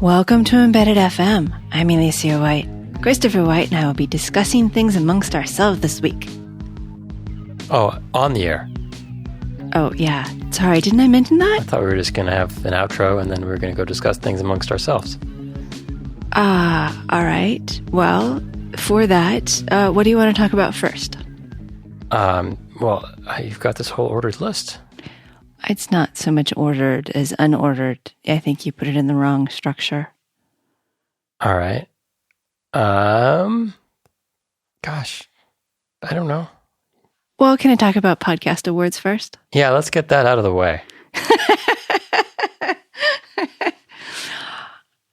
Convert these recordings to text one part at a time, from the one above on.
Welcome to Embedded FM. I'm Alicia White. Christopher White and I will be discussing things amongst ourselves this week. Oh, on the air. Oh, yeah. Sorry, didn't I mention I that? thought we were just going to have an outro and then we were going to go discuss things amongst ourselves. All right. Well, for that, what do you want to talk about first? Well, you've got this whole ordered list. It's not so much ordered as unordered. I think you put it in the wrong structure. All right. Gosh, I don't know. Well, can I talk about podcast awards first? Yeah, let's get that out of the way.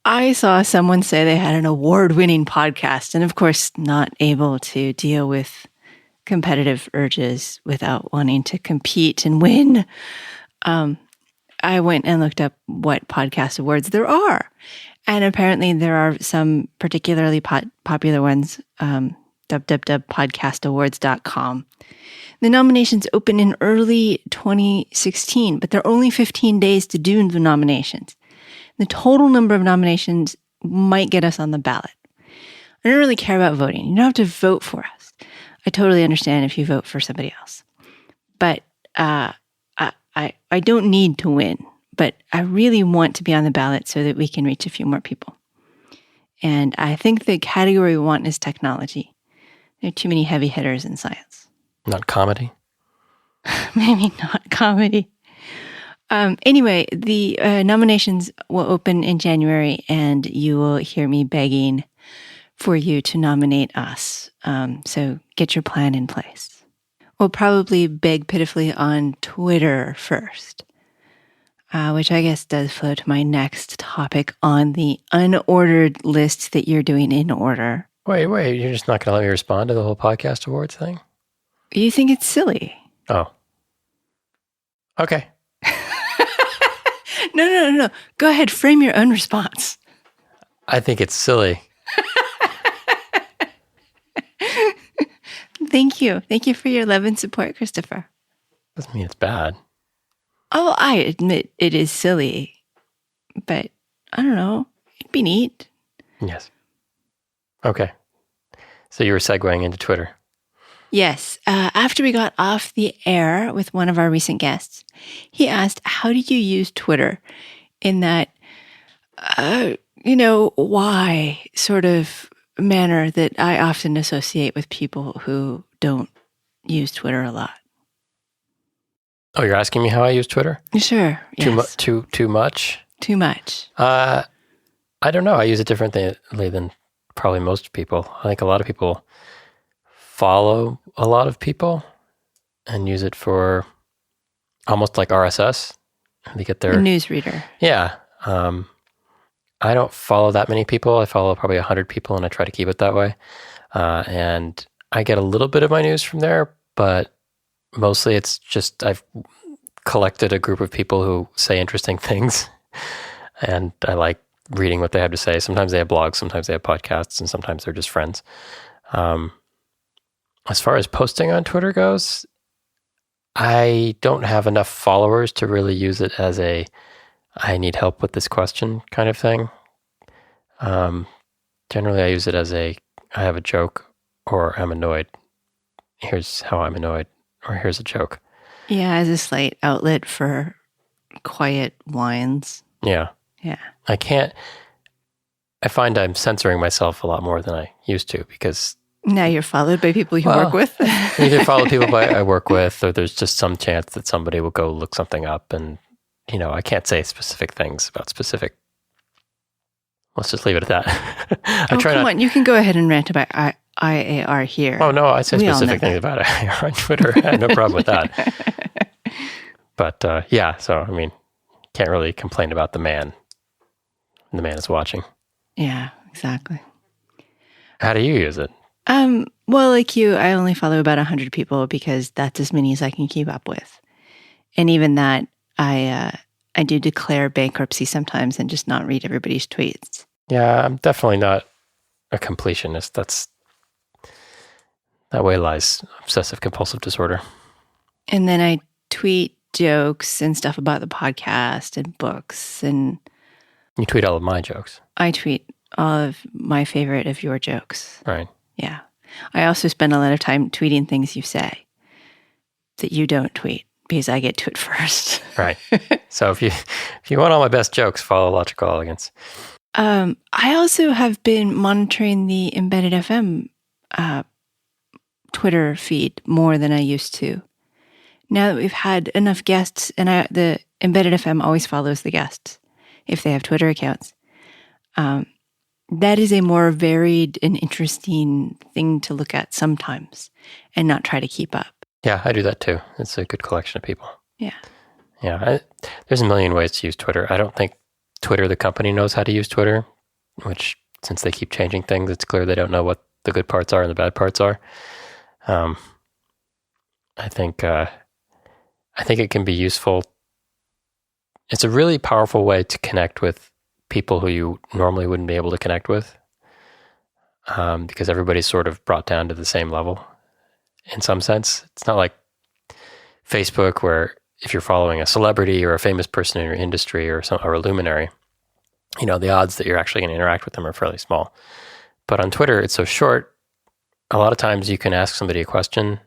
I saw someone say they had an award-winning podcast, and of course, not able to deal with competitive urges without wanting to compete and win. I went and looked up what podcast awards there are. And apparently there are some particularly popular ones, www.podcastawards.com. The nominations open in early 2016, but there are only 15 days to do the nominations. The total number of nominations might get us on the ballot. I don't really care about voting. You don't have to vote for us. I totally understand if you vote for somebody else. But I don't need to win, but I really want to be on the ballot so that we can reach a few more people. And I think the category we want is technology. There are too many heavy hitters in science. Not comedy? Maybe not comedy. Anyway, the nominations will open in January, and you will hear me begging for you to nominate us. So get your plan in place. We'll probably beg pitifully on Twitter first, which I guess does flow to my next topic on the unordered list that you're doing in order. Wait, you're just not going to let me respond to the whole podcast awards thing? You think it's silly? Oh. Okay. No. Go ahead, frame your own response. I think it's silly. Thank you. Thank you for your love and support, Christopher. Doesn't mean it's bad. Oh, I admit it is silly, but I don't know. It'd be neat. Yes. Okay. So you were segueing into Twitter. Yes. After we got off the air with one of our recent guests, he asked, how do you use Twitter in that, why sort of manner that I often associate with people who don't use Twitter a lot? Oh, you're asking me how I use Twitter? Sure. Yes. Too much? Too much. I don't know. I use it differently than probably most people. I think a lot of people follow a lot of people and use it for almost like RSS. They get their newsreader. Yeah. I don't follow that many people. I follow probably 100 people, and I try to keep it that way. And I get a little bit of my news from there, but mostly it's just I've collected a group of people who say interesting things, and I like reading what they have to say. Sometimes they have blogs, sometimes they have podcasts, and sometimes they're just friends. As far as posting on Twitter goes, I don't have enough followers to really use it as a I need help with this question kind of thing. Generally, I use it as I have a joke or I'm annoyed. Here's how I'm annoyed, or here's a joke. Yeah, as a slight outlet for quiet whines. Yeah. Yeah. I find I'm censoring myself a lot more than I used to because now you're followed by people you work with. Either follow people I work with, or there's just some chance that somebody will go look something up, and I can't say specific things about specific. Let's just leave it at that. Come on, you can go ahead and rant about IAR here. Oh no, I say specific things about IAR on Twitter. I have no problem with that. But yeah, so I mean, can't really complain about the man. The man is watching. Yeah, exactly. How do you use it? Well, like you, I only follow about 100 people because that's as many as I can keep up with. And even that, I do declare bankruptcy sometimes and just not read everybody's tweets. Yeah, I'm definitely not a completionist. That way lies obsessive compulsive disorder. And then I tweet jokes and stuff about the podcast and books. And You tweet all of my jokes. I tweet all of my favorite of your jokes. Right. Yeah. I also spend a lot of time tweeting things you say that you don't tweet because I get to it first. Right. So if you want all my best jokes, follow Logical Elegance. I also have been monitoring the Embedded FM Twitter feed more than I used to. Now that we've had enough guests, and the Embedded FM always follows the guests if they have Twitter accounts. That is a more varied and interesting thing to look at sometimes and not try to keep up. Yeah, I do that too. It's a good collection of people. Yeah. Yeah. There's a million ways to use Twitter. I don't think Twitter, the company, knows how to use Twitter, which since they keep changing things, it's clear they don't know what the good parts are and the bad parts are. I think it can be useful. It's a really powerful way to connect with people who you normally wouldn't be able to connect with, because everybody's sort of brought down to the same level in some sense. It's not like Facebook, where if you're following a celebrity or a famous person in your industry or a luminary, the odds that you're actually going to interact with them are fairly small. But on Twitter, it's so short. A lot of times you can ask somebody a question.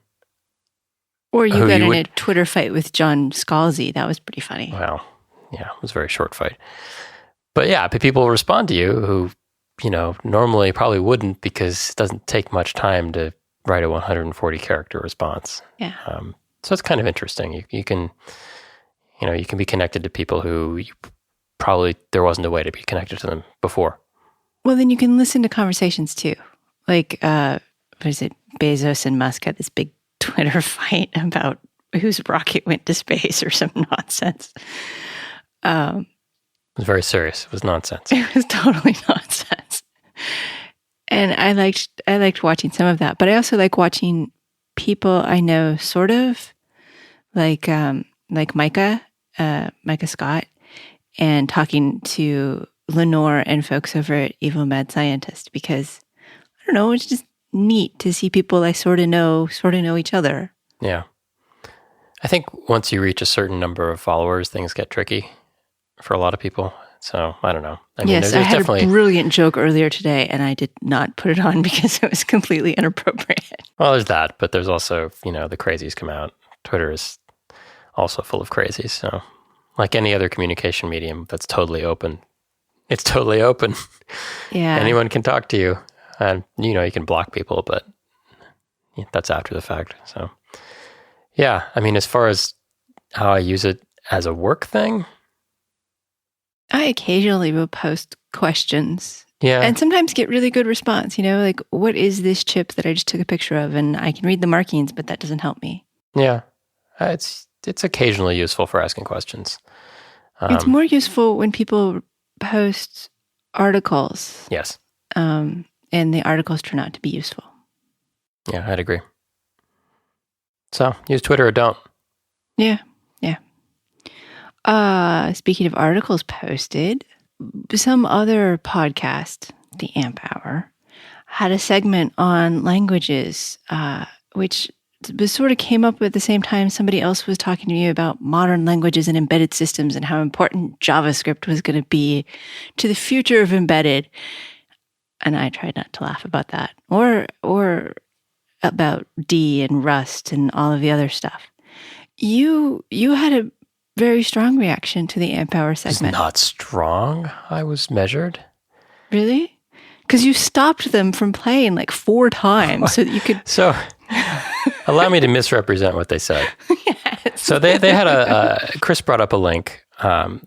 Or you got in a Twitter fight with John Scalzi. That was pretty funny. Well, yeah, it was a very short fight. But yeah, people respond to you who, normally probably wouldn't, because it doesn't take much time to write a 140 character response. Yeah. So it's kind of interesting. You can be connected to people who probably there wasn't a way to be connected to them before. Well, then you can listen to conversations too. Like, what is it? Bezos and Musk had this big Twitter fight about whose rocket went to space or some nonsense. It was very serious. It was nonsense. It was totally nonsense. And I liked watching some of that, but I also like watching people I know, sort of like Micah Scott, and talking to Lenore and folks over at Evil Mad Scientist, because I don't know, it's just neat to see people I sort of know each other. Yeah. I think once you reach a certain number of followers, things get tricky for a lot of people. So I don't know. I had definitely a brilliant joke earlier today, and I did not put it on because it was completely inappropriate. Well, there's that, but there's also, the crazies come out. Twitter is also full of crazies. So like any other communication medium that's totally open, it's totally open. Yeah. Anyone can talk to you. And, you can block people, but that's after the fact. So, yeah, as far as how I use it as a work thing, I occasionally will post questions. Yeah. And sometimes get really good response, like, what is this chip that I just took a picture of? And I can read the markings, but that doesn't help me. Yeah. It's occasionally useful for asking questions. It's more useful when people post articles. Yes. And the articles turn out to be useful. Yeah, I'd agree. So, use Twitter or don't. Yeah. Speaking of articles posted, some other podcast, The Amp Hour, had a segment on languages, which sort of came up at the same time somebody else was talking to me about modern languages and embedded systems and how important JavaScript was going to be to the future of embedded. And I tried not to laugh about that, or about D and Rust and all of the other stuff. You had a very strong reaction to the Amp Hour segment. It's not strong. I was measured. Really? Because you stopped them from playing like 4 times so that you could. So, allow me to misrepresent what they said. Yes. So they had Chris brought up a link, and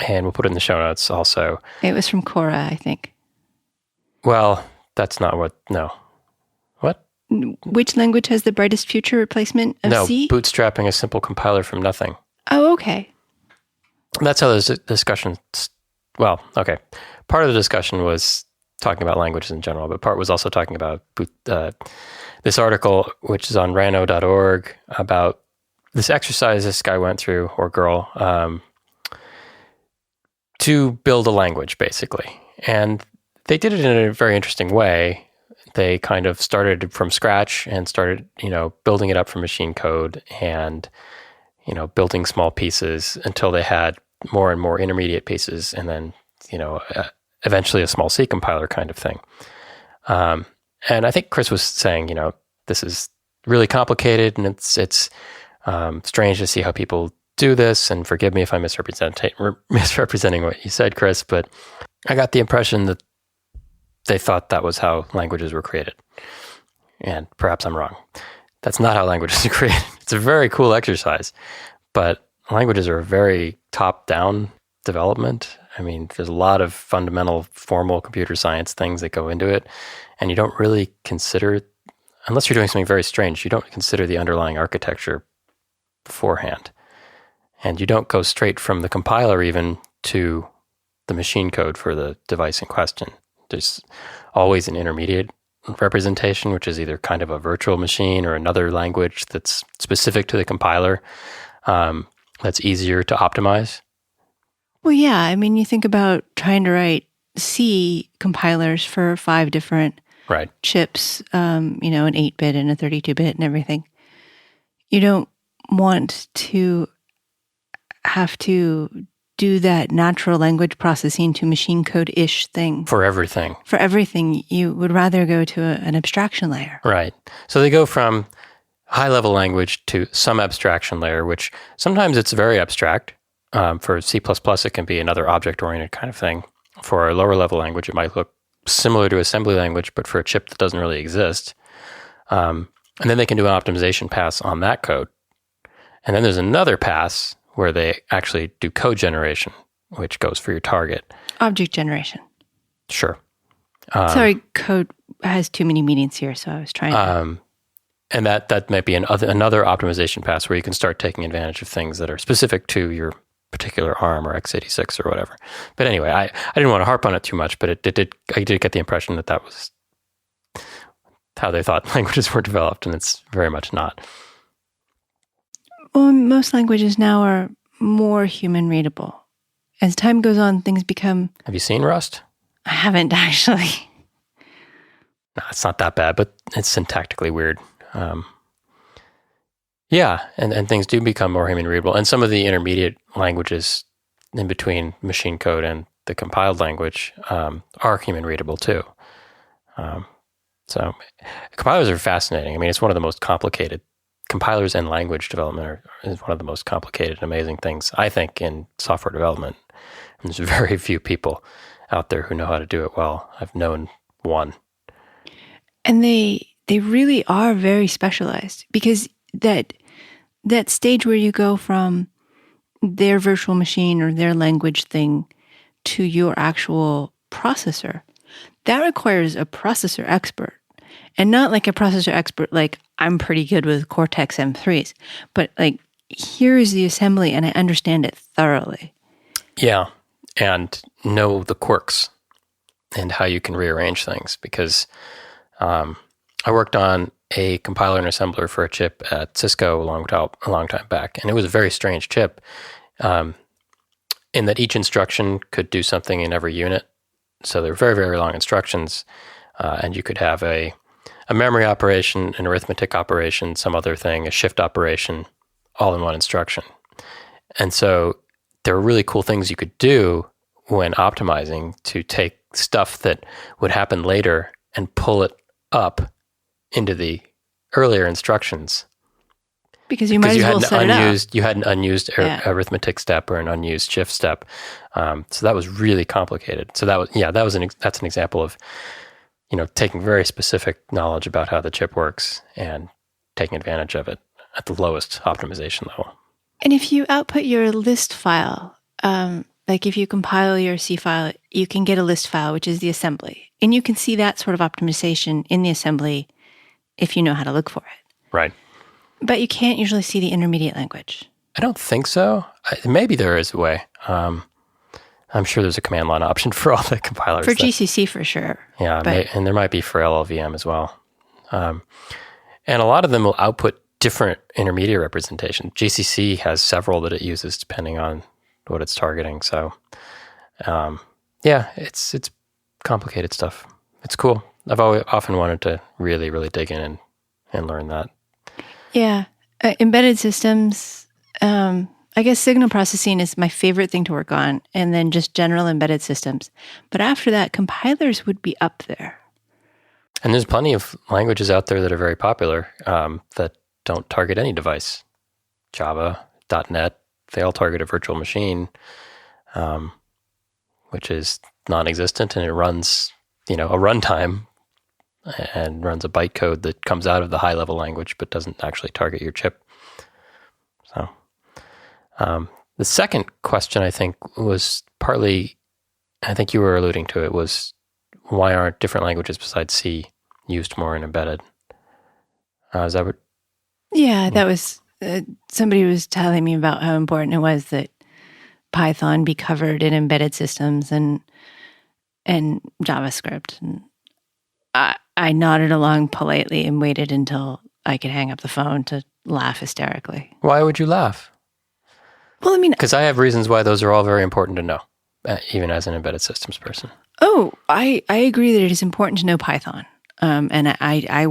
we'll put it in the show notes also. It was from Cora, I think. Well, that's not no. What? Which language has the brightest future replacement of C? No, bootstrapping a simple compiler from nothing. Oh, okay. That's how those discussions... Well, okay. Part of the discussion was talking about languages in general, but part was also talking about this article, which is on rano.org, about this exercise this guy went through, or girl, to build a language, basically. And they did it in a very interesting way. They kind of started from scratch and started, building it up from machine code, and, building small pieces until they had more and more intermediate pieces, and then, eventually a small C compiler kind of thing. And I think Chris was saying, this is really complicated, and it's strange to see how people do this. And forgive me if I'm misrepresenting what you said, Chris, but I got the impression that they thought that was how languages were created. And perhaps I'm wrong. That's not how languages are created. It's a very cool exercise, but languages are a very top-down development. I mean, there's a lot of fundamental formal computer science things that go into it, and you don't really consider, unless you're doing something very strange, you don't consider the underlying architecture beforehand. And you don't go straight from the compiler even to the machine code for the device in question. There's always an intermediate representation, which is either kind of a virtual machine or another language that's specific to the compiler, that's easier to optimize. Well, yeah. I mean, you think about trying to write C compilers for 5 different chips, an 8-bit and a 32-bit and everything. You don't want to have to do that natural language processing to machine code-ish thing. For everything. For everything. You would rather go to an abstraction layer. Right. So they go from high-level language to some abstraction layer, which sometimes it's very abstract. For C++, it can be another object-oriented kind of thing. For a lower-level language, it might look similar to assembly language, but for a chip that doesn't really exist. And then they can do an optimization pass on that code. And then there's another pass where they actually do code generation, which goes for your target. Object generation. Sure. Sorry, code has too many meanings here, so I was trying to... And that might be another optimization pass where you can start taking advantage of things that are specific to your particular ARM or x86 or whatever. But anyway, I didn't want to harp on it too much, but I did get the impression that was how they thought languages were developed, and it's very much not. Well, most languages now are more human readable. As time goes on, things become... Have you seen Rust? I haven't, actually. No, it's not that bad, but it's syntactically weird. Yeah, and things do become more human readable. And some of the intermediate languages in between machine code and the compiled language are human readable too. So compilers are fascinating. I mean, it's one of the most complicated. Compilers and language development is one of the most complicated and amazing things, I think, in software development. And there's very few people out there who know how to do it well. I've known one. And they really are very specialized, because that stage where you go from their virtual machine or their language thing to your actual processor, that requires a processor expert. And not like a processor expert like, I'm pretty good with Cortex M3s, but like, here is the assembly and I understand it thoroughly. Yeah, and know the quirks and how you can rearrange things, because I worked on a compiler and assembler for a chip at Cisco a long time back, and it was a very strange chip in that each instruction could do something in every unit. So they're very, very long instructions, and you could have a memory operation, an arithmetic operation, some other thing, a shift operation, all in one instruction. And so there were really cool things you could do when optimizing to take stuff that would happen later and pull it up into the earlier instructions. Because you might as well set it up. You had an unused arithmetic step or an unused shift step. So that was really complicated. So that's an example of, taking very specific knowledge about how the chip works and taking advantage of it at the lowest optimization level. And if you output your list file, like if you compile your C file, you can get a list file, which is the assembly. And you can see that sort of optimization in the assembly if you know how to look for it. Right. But you can't usually see the intermediate language. I don't think so. Maybe there is a way. I'm sure there's a command line option for all the compilers. For GCC, for sure. Yeah, and there might be for LLVM as well. And a lot of them will output different intermediate representation. GCC has several that it uses depending on what it's targeting. So, it's complicated stuff. It's cool. I've often wanted to really, really dig in and learn that. Yeah. Embedded systems, I guess signal processing is my favorite thing to work on, and then just general embedded systems. But after that, compilers would be up there. And there's plenty of languages out there that are very popular that don't target any device. Java, .NET, they all target a virtual machine, which is non-existent, and it runs, a runtime and runs a bytecode that comes out of the high-level language but doesn't actually target your chip. So the second question, I think, was partly, I think you were alluding to it, was why aren't different languages besides C used more in embedded? Is that what? Yeah, that was, somebody was telling me about how important it was that Python be covered in embedded systems and JavaScript. And I nodded along politely and waited until I could hang up the phone to laugh hysterically. Why would you laugh? Well, I mean, because I have reasons why those are all very important to know, even as an embedded systems person. Oh, I agree that it is important to know Python. And I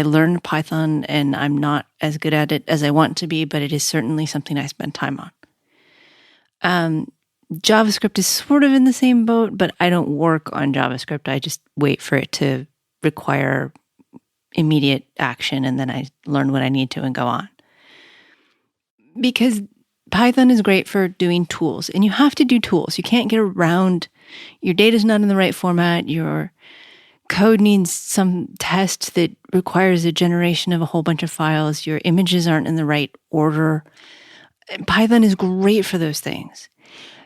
learned Python, and I'm not as good at it as I want to be, but it is certainly something I spend time on. JavaScript is sort of in the same boat, but I don't work on JavaScript. I just wait for it to require immediate action, and then I learn what I need to and go on. Because Python is great for doing tools, and you have to do tools. You can't get around, your data's not in the right format, your code needs some test that requires a generation of a whole bunch of files, your images aren't in the right order. Python is great for those things.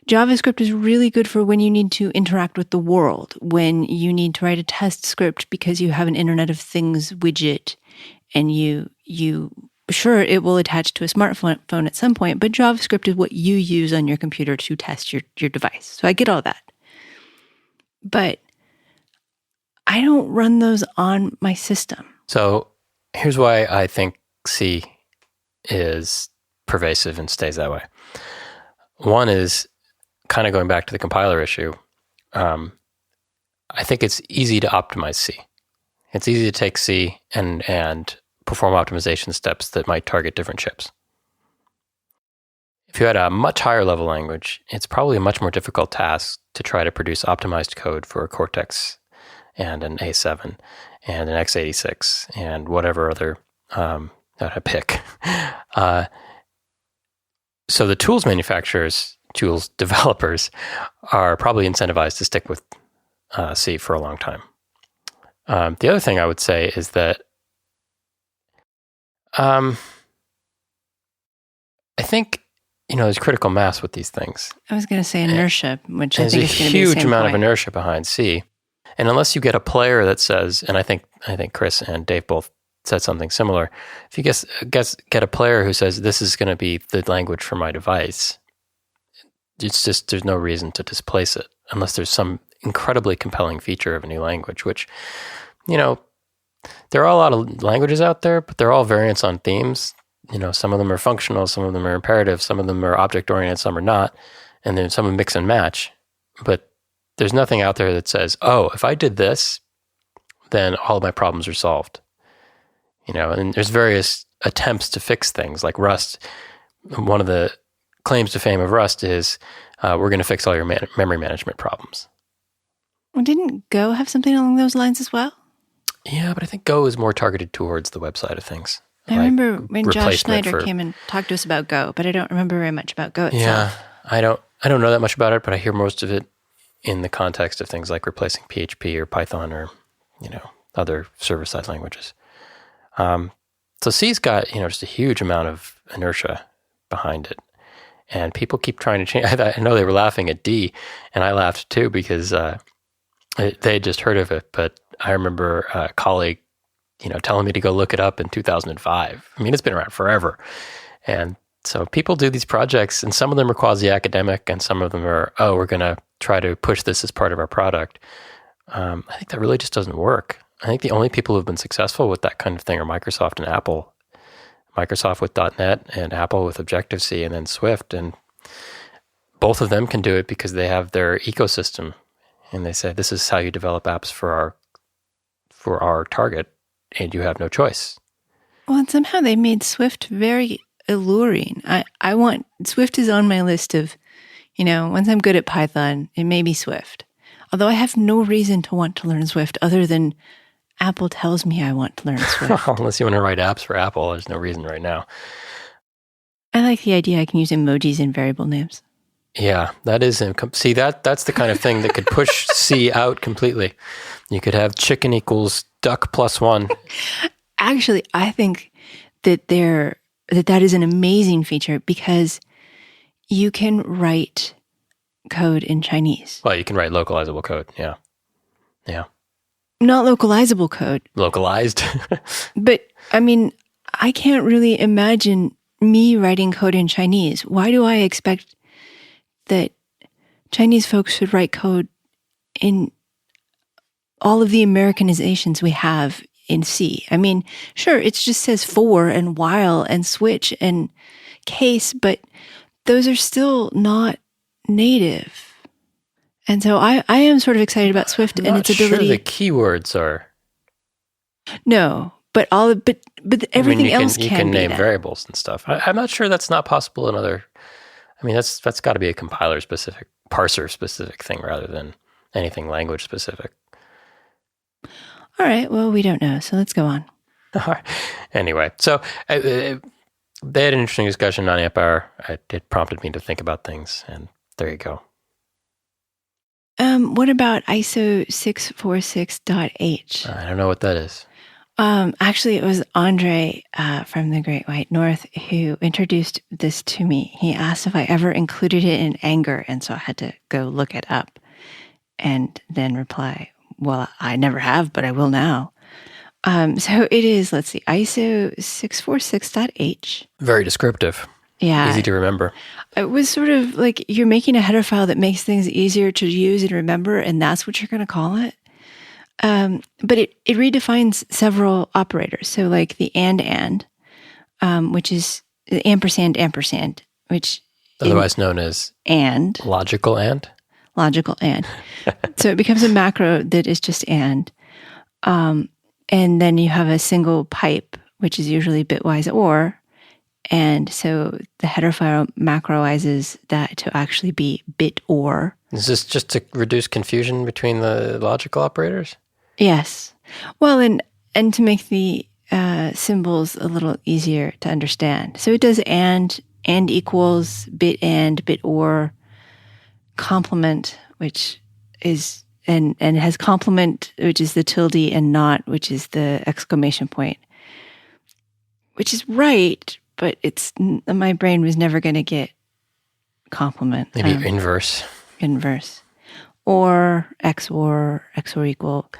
JavaScript is really good for when you need to interact with the world, when you need to write a test script because you have an Internet of Things widget, and you sure, it will attach to a smartphone at some point, but JavaScript is what you use on your computer to test your device. So I get all that. But I don't run those on my system. So here's why I think C is pervasive and stays that way. One is kind of going back to the compiler issue. I think it's easy to optimize C. It's easy to take C and perform optimization steps that might target different chips. If you had a much higher level language, it's probably a much more difficult task to try to produce optimized code for a Cortex and an A7 and an x86 and whatever other that I pick. So the tools manufacturers, tools developers are probably incentivized to stick with C for a long time. The other thing I would say is that I think, there's critical mass with these things. I was going to say inertia, which I think is going to be the same There's a huge amount point. of inertia behind C. And unless you get a player that says, and I think Chris and Dave both said something similar, if you get a player who says, this is going to be the language for my device, it's just, there's no reason to displace it unless there's some incredibly compelling feature of a new language, which, there are a lot of languages out there, but they're all variants on themes. Some of them are functional, some of them are imperative, some of them are object-oriented, some are not, and then some mix and match. But there's nothing out there that says, oh, if I did this, then all of my problems are solved. And there's various attempts to fix things, like Rust. One of the claims to fame of Rust is, we're going to fix all your memory management problems. Well, didn't Go have something along those lines as well? Yeah, but I think Go is more targeted towards the web side of things. I remember when Josh Schneider came and talked to us about Go, but I don't remember very much about Go itself. Yeah, I don't know that much about it, but I hear most of it in the context of things like replacing PHP or Python or, other server-side languages. So C's got, just a huge amount of inertia behind it. And people keep trying to change. I know they were laughing at D, and I laughed too because they had just heard of it. But I remember a colleague, telling me to go look it up in 2005. I mean, it's been around forever. And so people do these projects, and some of them are quasi-academic, and some of them are, we're going to try to push this as part of our product. I think that really just doesn't work. I think the only people who've been successful with that kind of thing are Microsoft and Apple. Microsoft with .NET and Apple with Objective-C and then Swift. And both of them can do it because they have their ecosystem. And they say, this is how you develop apps for our target, and you have no choice. Well, and somehow they made Swift very alluring. I want Swift is on my list of, once I'm good at Python, it may be Swift. Although I have no reason to want to learn Swift other than Apple tells me I want to learn Swift. Unless you want to write apps for Apple, there's no reason right now. I like the idea I can use emojis in variable names. Yeah, that is. See, that's the kind of thing that could push C out completely. You could have chicken equals duck plus 1. Actually, I think that that is an amazing feature because you can write code in Chinese. Well, you can write localizable code. Yeah. Yeah. Not localizable code. Localized. But I mean, I can't really imagine me writing code in Chinese. Why do I expect that Chinese folks should write code in all of the Americanizations we have in C? I mean, sure, it just says for and while and switch and case, but those are still not native. And so I am sort of excited about Swift and its ability. Sure, the keywords are. No, but everything else you can be name that. variables and stuff. I'm not sure that's not possible in other. I mean, that's got to be a compiler specific, parser specific thing rather than anything language specific. All right. Well, we don't know, so let's go on. Anyway, so they had an interesting discussion on Amp Hour. It prompted me to think about things, and there you go. What about ISO 646.h? I don't know what that is. Actually, it was Andre from the Great White North who introduced this to me. He asked if I ever included it in Anger, and so I had to go look it up and then reply, well, I never have, but I will now. So it is, let's see, ISO 646.h. Very descriptive. Yeah. Easy to remember. It was sort of like you're making a header file that makes things easier to use and remember, and that's what you're going to call it. But it redefines several operators. So like the and, which is the ampersand, which otherwise known as and. Logical and. So it becomes a macro that is just and. And then you have a single pipe, which is usually bitwise or. And so the header file macroizes that to actually be bit or. Is this just to reduce confusion between the logical operators? Yes. Well, and to make the symbols a little easier to understand. So it does and equals, bit or, complement, which is, and has complement, which is the tilde, and not, which is the exclamation point, which is right. But my brain was never going to get complement. Maybe inverse. Or XOR equal.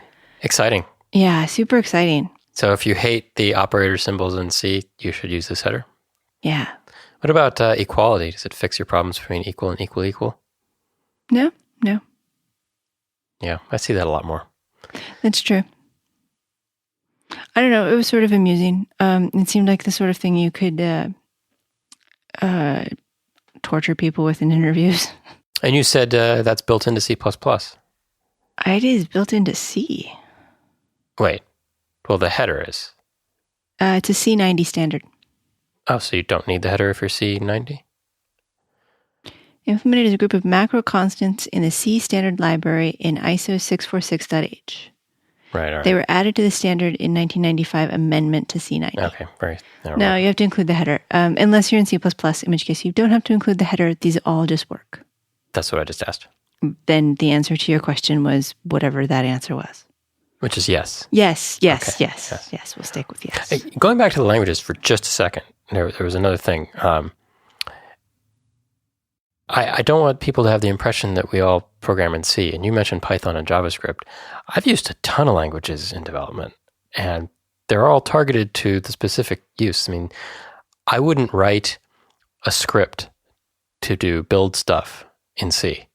Exciting. Yeah, super exciting. So if you hate the operator symbols in C, you should use this header. Yeah. What about equality? Does it fix your problems between equal and equal? No. Yeah, I see that a lot more. That's true. I don't know. It was sort of amusing. It seemed like the sort of thing you could torture people with in interviews. And you said that's built into C++. It is built into C. Wait. Well, the header is. It's a C90 standard. Oh, so you don't need the header if you're C90? Implemented as a group of macro constants in the C standard library in ISO 646.h. Right, all right. They were added to the standard in 1995 amendment to C90. Okay, very. No, you have to include the header. Unless you're in C++, in which case you don't have to include the header. These all just work. That's what I just asked. Then the answer to your question was whatever that answer was. Which is yes. Yes. We'll stick with yes. Hey, going back to the languages for just a second, there was another thing. I don't want people to have the impression that we all program in C. And you mentioned Python and JavaScript. I've used a ton of languages in development, and they're all targeted to the specific use. I mean, I wouldn't write a script to do build stuff in C.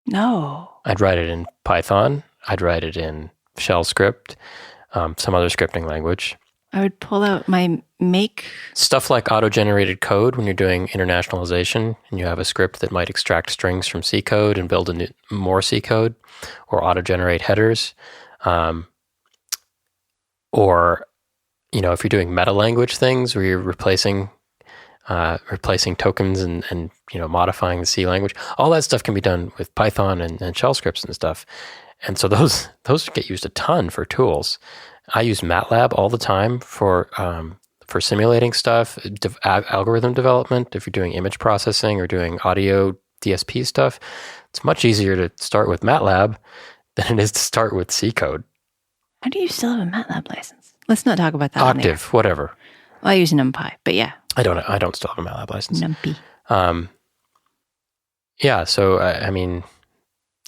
No. I'd write it in Python. I'd write it in shell script, some other scripting language. I would pull out my make. Stuff like auto-generated code when you're doing internationalization and you have a script that might extract strings from C code and build more C code, or auto-generate headers, or if you're doing meta language things where you're replacing tokens and modifying the C language, all that stuff can be done with Python and shell scripts and stuff. And so those get used a ton for tools. I use MATLAB all the time for simulating stuff, algorithm development. If you're doing image processing or doing audio DSP stuff, it's much easier to start with MATLAB than it is to start with C code. How do you still have a MATLAB license? Let's not talk about that. Octave, whatever. Well, I use NumPy, but yeah. I don't still have a MATLAB license. NumPy. Yeah. So I mean,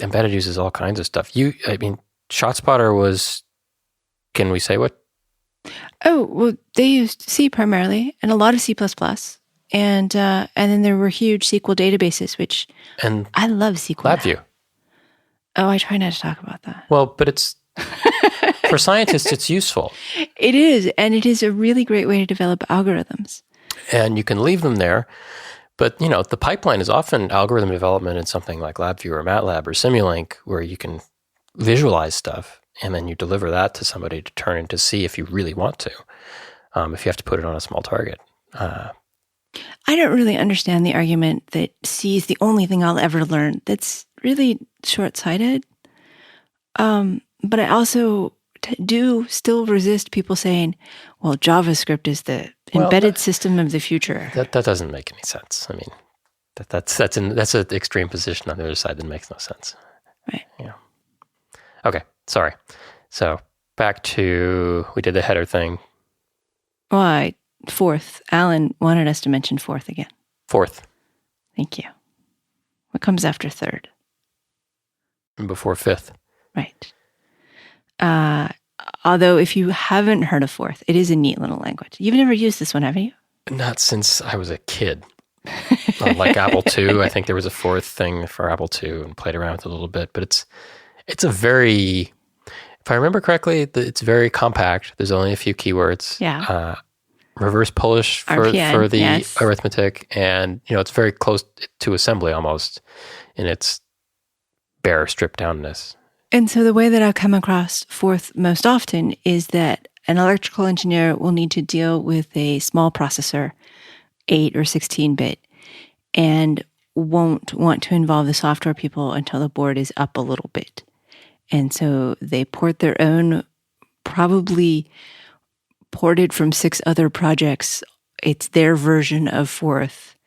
embedded uses all kinds of stuff. ShotSpotter was. Can we say what? Oh, well, they used C primarily and a lot of C++. And then there were huge SQL databases, which I love SQL. LabVIEW. Oh, I try not to talk about that. Well, but it's for scientists, it's useful. It is, and it is a really great way to develop algorithms. And you can leave them there, but the pipeline is often algorithm development in something like LabVIEW or MATLAB or Simulink, where you can visualize stuff. And then you deliver that to somebody to turn into C if you really want to, if you have to put it on a small target. I don't really understand the argument that C is the only thing I'll ever learn. That's really short-sighted. But I also do still resist people saying, well, JavaScript is the embedded system of the future. That doesn't make any sense. I mean, that's an extreme position on the other side that makes no sense. Right. Yeah. Okay. Sorry. So back to, we did the header thing. Why? Fourth. Alan wanted us to mention fourth again. Fourth. Thank you. What comes after third? And before fifth. Right. Although if you haven't heard of fourth, it is a neat little language. You've never used this one, have you? Not since I was a kid. Like Apple II, I think there was a fourth thing for Apple II and played around with it a little bit, but it's a very, if I remember correctly, it's very compact. There's only a few keywords. Yeah. Reverse Polish for RPN, the yes. arithmetic, and it's very close to assembly almost in its bare stripped downness. And so the way that I've come across fourth most often is that an electrical engineer will need to deal with a small processor, 8 or 16-bit, and won't want to involve the software people until the board is up a little bit. And so they port their own, probably ported from 6 other projects. It's their version of fourth,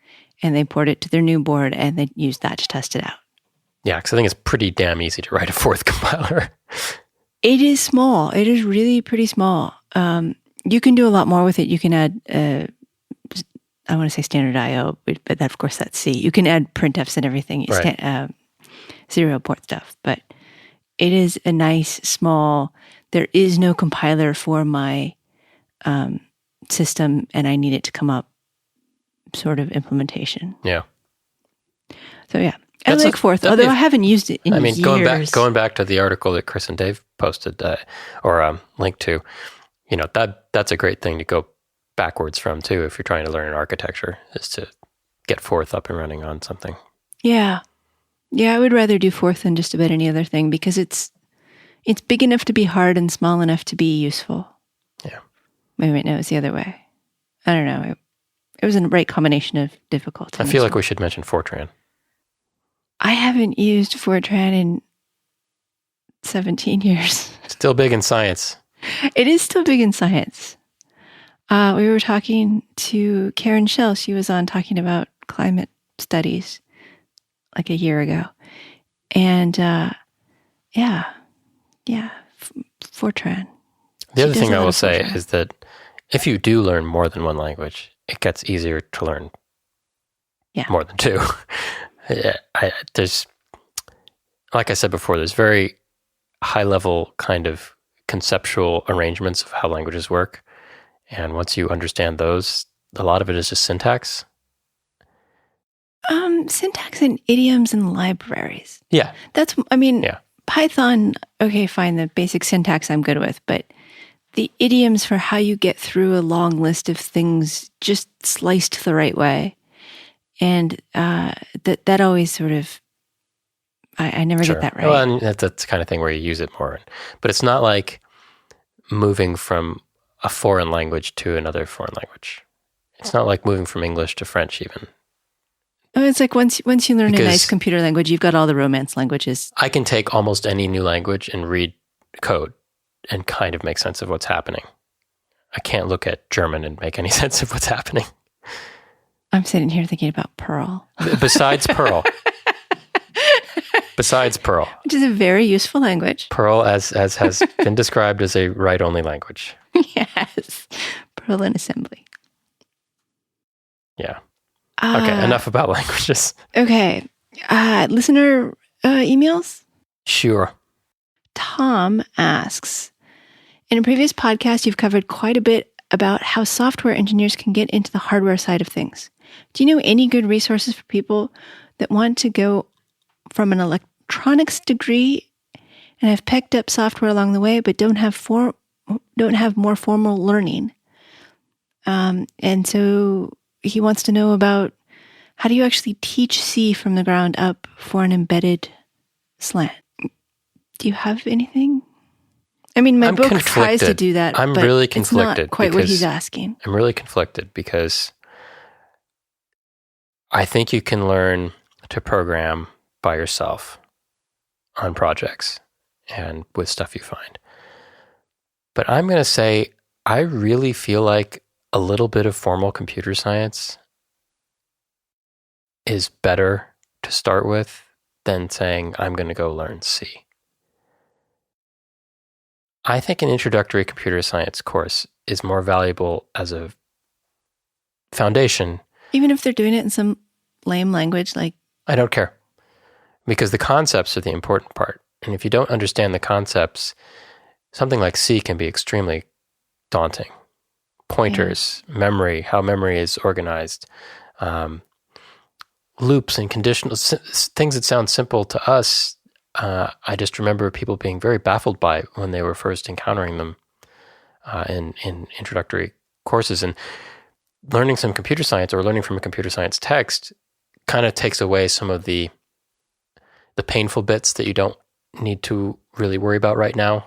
and they port it to their new board, and they use that to test it out. Yeah, because I think it's pretty damn easy to write a fourth compiler. It is small. It is really pretty small. You can do a lot more with it. You can add, I want to say standard I/O, but that, of course, that's C. You can add printfs and everything, right. Serial port stuff. But it is a nice, small, there is no compiler for my system, and I need it to come up sort of implementation. Yeah. So, yeah. I like fourth, although I haven't used it in years. Going back to the article that Chris and Dave posted or linked to, that's a great thing to go backwards from too if you're trying to learn an architecture, is to get fourth up and running on something. Yeah. Yeah, I would rather do fourth than just about any other thing because it's big enough to be hard and small enough to be useful. Yeah. Wait, no, it's the other way. I don't know. It was a right combination of difficult. I feel like we should mention Fortran. I haven't used Fortran in 17 years. Still big in science. It is still big in science. We were talking to Karen Schell. She was on talking about climate studies like a year ago. And Fortran. The other thing I will say is that if you do learn more than one language, it gets easier to learn more than 2. There's, like I said before, there's very high-level kind of conceptual arrangements of how languages work. And once you understand those, a lot of it is just syntax. Syntax and idioms and libraries. Yeah. Python, okay, fine, the basic syntax I'm good with, but the idioms for how you get through a long list of things just sliced the right way. And that always sort of, I never get that right. Well, and that's the kind of thing where you use it more. But it's not like moving from a foreign language to another foreign language. It's not like moving from English to French even. Oh, it's like once you learn a Because nice computer language, you've got all the Romance languages. I can take almost any new language and read code and kind of make sense of what's happening. I can't look at German and make any sense of what's happening. I'm sitting here thinking about Perl. Besides Perl. Besides Perl. Which is a very useful language. Perl, as has been described, as a write-only language. Yes. Perl in assembly. Yeah. Okay, enough about languages. Okay. Listener emails? Sure. Tom asks, in a previous podcast, you've covered quite a bit about how software engineers can get into the hardware side of things. Do you know any good resources for people that want to go from an electronics degree and have picked up software along the way, but don't have more formal learning? And so he wants to know about how do you actually teach C from the ground up for an embedded slant? Do you have anything? I mean, my book tries to do that. I'm but really it's conflicted. Not quite what he's asking. I'm really conflicted because I think you can learn to program by yourself on projects and with stuff you find. But I'm going to say I really feel like a little bit of formal computer science is better to start with than saying I'm going to go learn C. I think an introductory computer science course is more valuable as a foundation. Even if they're doing it in some lame language, like... I don't care. Because the concepts are the important part. And if you don't understand the concepts, something like C can be extremely daunting. Pointers, memory, how memory is organized, loops and conditional, things that sound simple to us. I just remember people being very baffled by when they were first encountering them in introductory courses. And learning some computer science or learning from a computer science text kind of takes away some of the painful bits that you don't need to really worry about right now,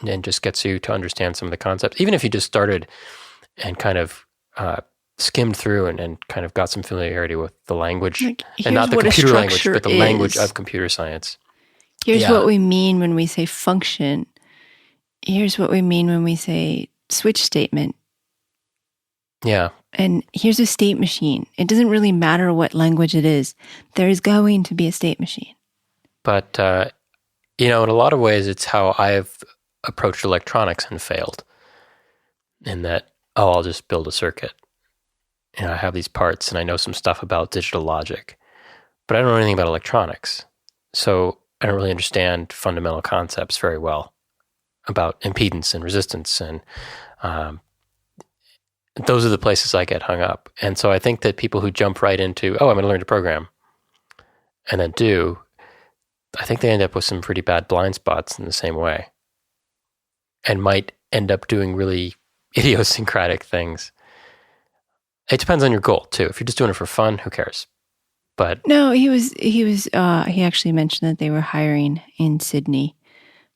and just gets you to understand some of the concepts. Even if you just started and kind of skimmed through and kind of got some familiarity with the language, like, and not the computer language, but the language of computer science. Here's what we mean when we say function. Here's what we mean when we say switch statement. Yeah. And here's a state machine. It doesn't really matter what language it is. There is going to be a state machine. But, in a lot of ways, it's how I've approached electronics and failed. In that, I'll just build a circuit. I have these parts and I know some stuff about digital logic, but I don't know anything about electronics. So I don't really understand fundamental concepts very well about impedance and resistance. And those are the places I get hung up. And so I think that people who jump right into, I'm going to learn to program, and then I think they end up with some pretty bad blind spots in the same way, and might end up doing really idiosyncratic things. It depends on your goal too. If you're just doing it for fun, who cares? But no, he actually mentioned that they were hiring in Sydney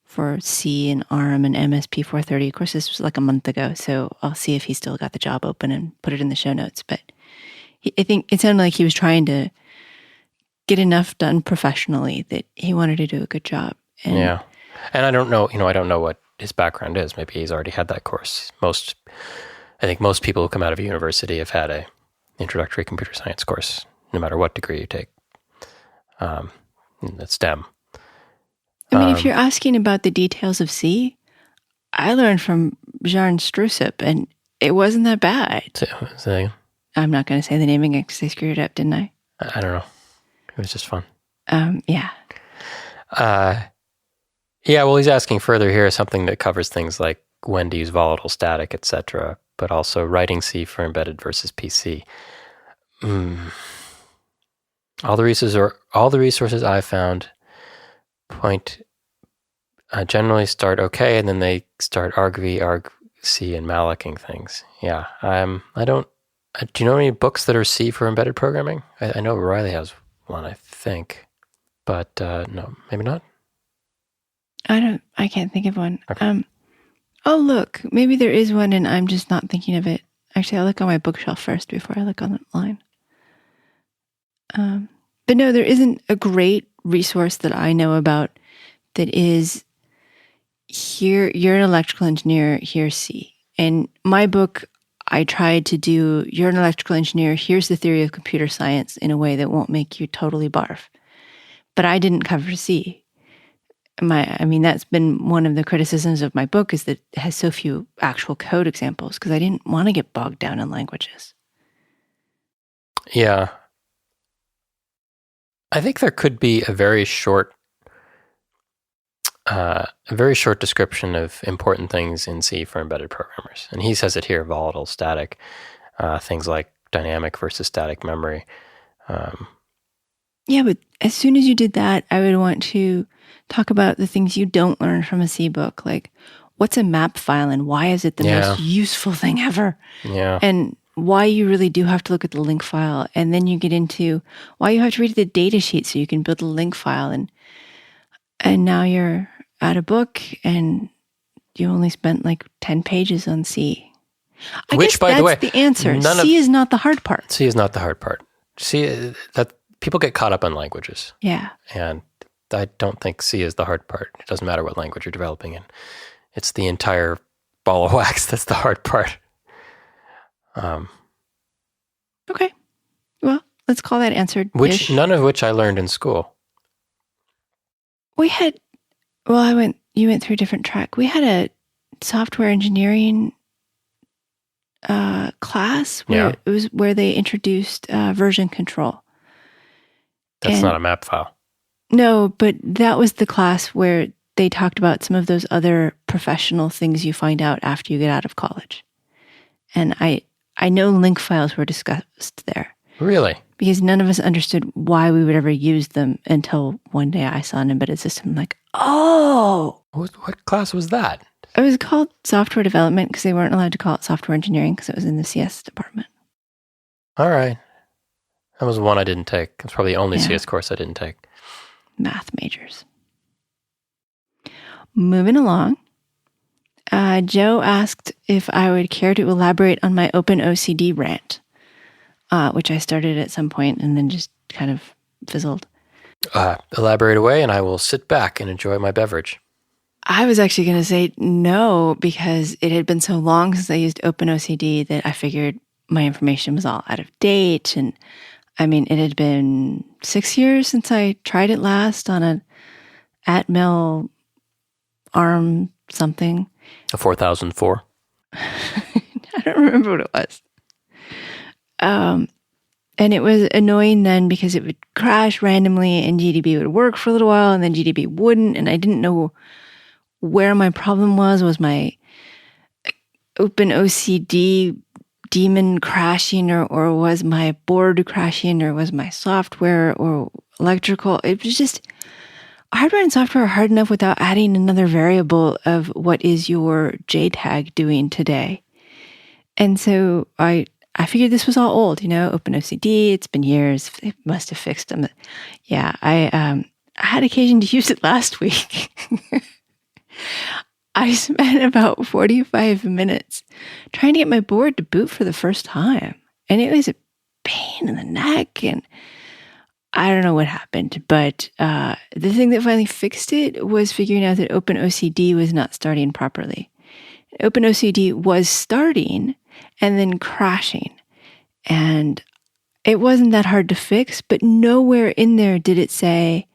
for C and ARM and MSP 430. Of course, this was like a month ago, so I'll see if he still got the job open and put it in the show notes. But I think it sounded like he was trying to get enough done professionally that he wanted to do a good job. And yeah. And I don't know, I don't know what his background is. Maybe he's already had that course. I think most people who come out of university have had a introductory computer science course, no matter what degree you take. That's STEM. I mean, if you're asking about the details of C, I learned from Bjarne Strusup, and it wasn't that bad. I'm not going to say the name again because I screwed it up, didn't I? I don't know. It was just fun. Yeah. Yeah, well, he's asking further here, something that covers things like when to use volatile static, etc., but also writing C for embedded versus PC. All the resources I've found point generally start okay, and then they start argv, argc, and mallocing things. Yeah, I don't. Do you know any books that are C for embedded programming? I know Riley has one, I think, but no, maybe not. I can't think of one. Okay. Oh, look, maybe there is one and I'm just not thinking of it. Actually, I'll look on my bookshelf first before I look online. But no, there isn't a great resource that I know about that is here, you're an electrical engineer, here's C. In my book, I tried to do, you're an electrical engineer, here's the theory of computer science in a way that won't make you totally barf. But I didn't cover C. That's been one of the criticisms of my book is that it has so few actual code examples because I didn't want to get bogged down in languages. Yeah. I think there could be a very short description of important things in C for embedded programmers. And he says it here, volatile, static, things like dynamic versus static memory. Yeah, but as soon as you did that, I would want to talk about the things you don't learn from a C book, like what's a map file and why is it the most useful thing ever? Yeah. And why you really do have to look at the link file. And then you get into why you have to read the data sheet so you can build a link file. And now you're at a book and you only spent like 10 pages on C. Which, by the way, the answer. C is not the hard part. C is not the hard part. C, that people get caught up on languages. Yeah. And I don't think C is the hard part. It doesn't matter what language you're developing in. It's the entire ball of wax that's the hard part. Okay. Well, let's call that answered. None of which I learned in school. You went through a different track. We had a software engineering class where it was where they introduced version control. That's not a map file. No, but that was the class where they talked about some of those other professional things you find out after you get out of college. And I know link files were discussed there. Really? Because none of us understood why we would ever use them until one day I saw an embedded system like, oh! What class was that? It was called software development because they weren't allowed to call it software engineering because it was in the CS department. All right. That was one I didn't take. It's probably the only CS course I didn't take. Math majors. Moving along. Joe asked if I would care to elaborate on my OpenOCD rant, which I started at some point and then just kind of fizzled. Elaborate away and I will sit back and enjoy my beverage. I was actually going to say no because it had been so long since I used OpenOCD that I figured my information was all out of date. And it had been 6 years since I tried it last on an Atmel ARM something. A 4004? I don't remember what it was. And it was annoying then because it would crash randomly and GDB would work for a little while and then GDB wouldn't. And I didn't know where my problem was. Was my OpenOCD daemon crashing or was my board crashing or was my software or electrical? It was just hardware and software are hard enough without adding another variable of what is your JTAG doing today. And so I figured this was all old, OpenOCD, it's been years. It must have fixed them. Yeah, I had occasion to use it last week. I spent about 45 minutes trying to get my board to boot for the first time. And it was a pain in the neck. And I don't know what happened. But the thing that finally fixed it was figuring out that OpenOCD was not starting properly. OpenOCD was starting and then crashing. And it wasn't that hard to fix, but nowhere in there did it say,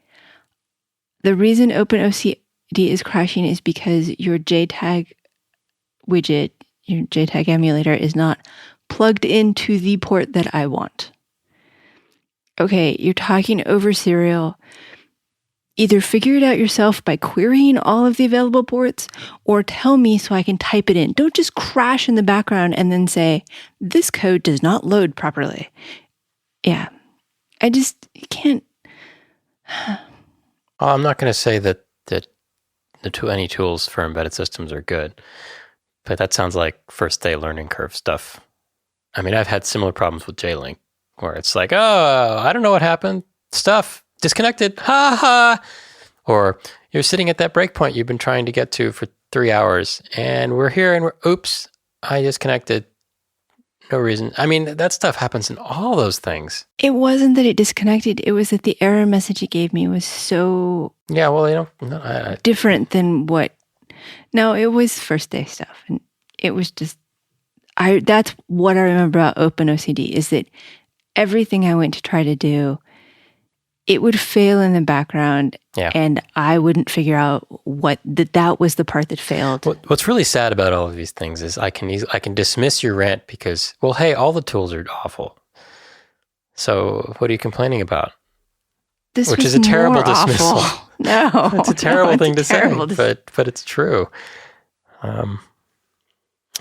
the reason OpenOCD is crashing is because your JTAG widget, your JTAG emulator is not plugged into the port that I want. Okay, you're talking over serial. Either figure it out yourself by querying all of the available ports or tell me so I can type it in. Don't just crash in the background and then say, this code does not load properly. Yeah, I just can't. I'm not going to say that any tools for embedded systems are good, but that sounds like first day learning curve stuff. I've had similar problems with JLink where it's like, oh, I don't know what happened. Stuff disconnected. Ha ha. Or you're sitting at that breakpoint you've been trying to get to for 3 hours, and we're here, and oops, I disconnected. No reason. I mean, that stuff happens in all those things. It wasn't that it disconnected. It was that the error message it gave me was so Yeah, well, no, different than what. No, it was first day stuff, and it was just. That's what I remember about OpenOCD is that everything I went to try to do, it would fail in the background, and I wouldn't figure out that was the part that failed. What's really sad about all of these things is I can dismiss your rant because, well, hey, all the tools are awful. So what are you complaining about? Which is a terrible dismissal. No, it's a terrible thing to say, but it's true.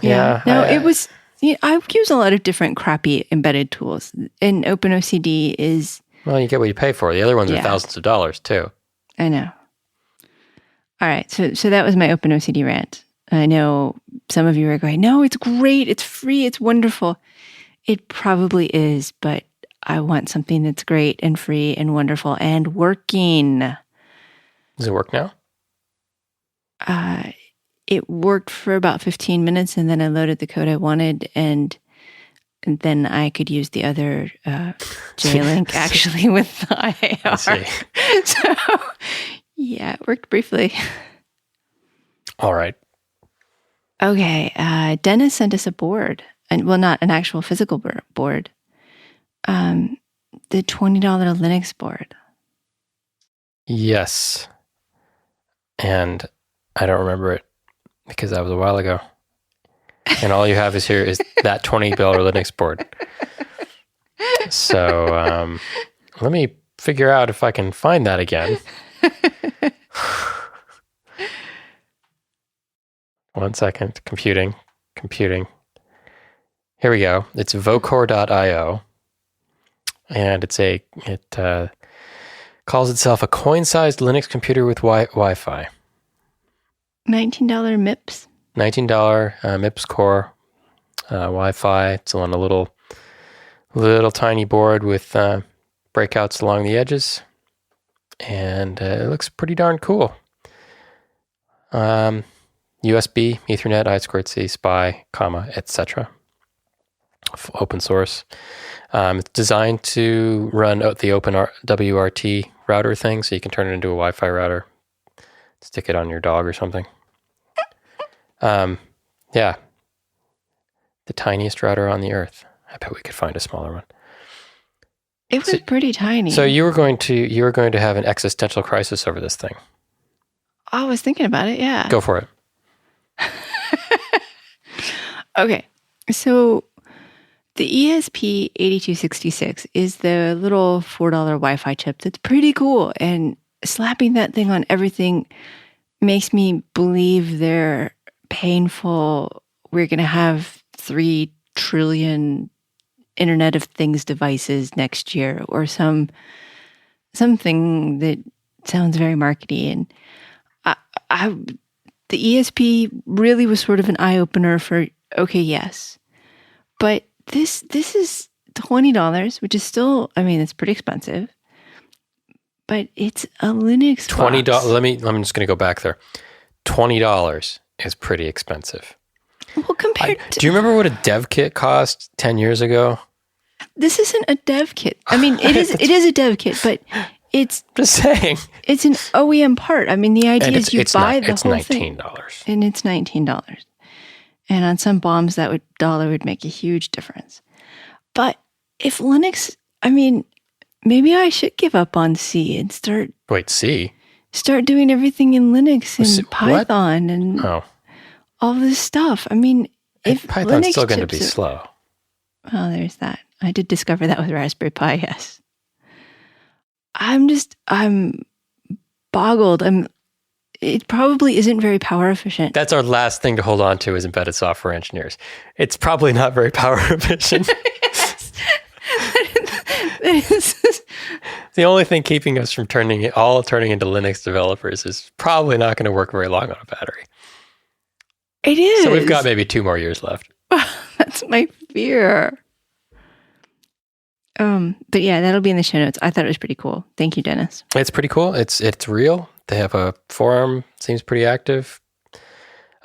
It was. I use a lot of different crappy embedded tools, and OpenOCD is. Well, you get what you pay for. The other ones are thousands of dollars too. I know. All right, so that was my OpenOCD rant. I know some of you are going, no, it's great, it's free, it's wonderful. It probably is, but I want something that's great and free and wonderful and working. Does it work now? It worked for about 15 minutes, and then I loaded the code I wanted, and then I could use the other JLink actually with the IAR. So, yeah, it worked briefly. All right. Okay. Dennis sent us a board, not an actual physical board. The $20 Linux board. Yes. And I don't remember it because that was a while ago. And all you have here is that $20 Linux board. So let me figure out if I can find that again. 1 second. Computing. Here we go. It's Vocore.io. And it calls itself a coin-sized Linux computer with Wi-Fi. $19 MIPS. $19 MIPS core Wi-Fi. It's on a little tiny board with breakouts along the edges, and it looks pretty darn cool. USB, Ethernet, I2C, SPI, etc. Open source. It's designed to run the Open WRT router thing, so you can turn it into a Wi-Fi router. Stick it on your dog or something. Yeah. The tiniest router on the earth. I bet we could find a smaller one. It was pretty tiny. So you were going to have an existential crisis over this thing. I was thinking about it, yeah. Go for it. Okay. So the ESP8266 is the little $4 Wi-Fi chip that's pretty cool, and slapping that thing on everything makes me believe they're painful. We're going to have 3 trillion Internet of Things devices next year, or something that sounds very markety. And the ESP really was sort of an eye opener for, okay, yes, but this is $20, which is still, I mean, it's pretty expensive, but it's a Linux $20. box. I'm just going to go back there. $20 is pretty expensive. Well, compared to... Do you remember what a dev kit cost 10 years ago? This isn't a dev kit. I mean, it is a dev kit, but it's... Just saying. It's an OEM part. I mean, the idea is you buy the whole thing. It's $19. And it's $19. And on some bombs, that dollar would make a huge difference. But if Linux... I mean, maybe I should give up on C and start... Wait, C? Start doing everything in Linux and Python and all this stuff. I mean, if Python's Linux still going to be slow. Oh, there's that. I did discover that with Raspberry Pi, yes. I'm boggled. It probably isn't very power efficient. That's our last thing to hold on to as embedded software engineers. It's probably not very power efficient. The only thing keeping us from turning into Linux developers is probably not going to work very long on a battery. It is. So we've got maybe 2 more years left. That's my fear. But yeah, that'll be in the show notes. I thought it was pretty cool. Thank you, Dennis. It's pretty cool. It's real. They have a forum. Seems pretty active.